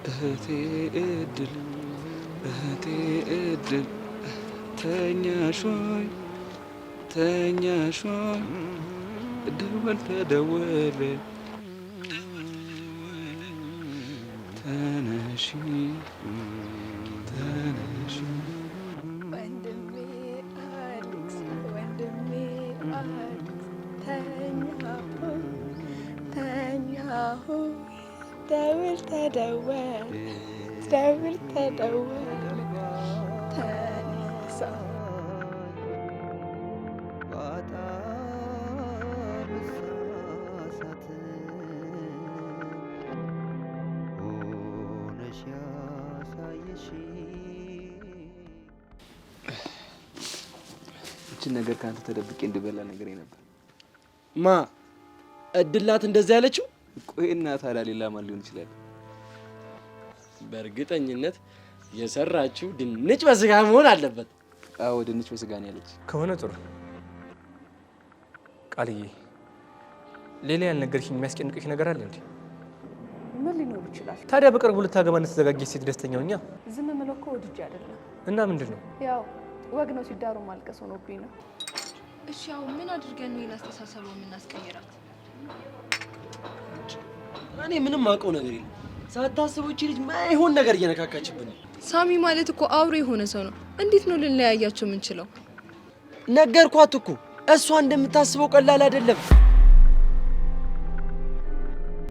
እህቴ እድል ተኛሾይ ደወል ተደወለ ተነሺ ወንድሜ አሌክስ ተኛሁ ደውል ተደወለ ተነሳ ነገር ካንተ ተደብቄ እንድበላ ነገር ነበር። ማ እድላት እንደዛ ያለችው? ቆይ እና ታዲያ ሌላ ማን ሊሆን ይችላል? በእርግጠኝነት የሰራችው ድንች በስጋ መሆን አለበት። አዎ ድንች በስጋ ነው ያለች። ከሆነ ጥሩ። ቃልዬ ሌላ ያልነገርሽኝ የሚያስጨንቅሽ ነገር አለ እንዴ? ምን ሊኖር ይችላል? ታዲያ በቅርቡ ልታገባ እንደተዘጋጀች ሴት ደስተኛው እኛ ዝም ብለው እኮ ወድጄ አይደለም። እና ምንድን ነው? ያው ወግ ነው ሲዳሩ ማልቀስ ሆኖብኝ ነው። እሺ ያው ምን አድርገን ነው አስተሳሰቧ የምናስቀይራት? እኔ ምንም አውቀው ነገር የለም። ሳታስበው እቺ ልጅ ማይሆን ነገር እየነካካችብን። ሳሚ ማለት እኮ አውሬ የሆነ ሰው ነው። እንዴት ነው ልንለያያቸው የምንችለው? ነገርኳት እኮ እሷ እንደምታስበው ቀላል አይደለም።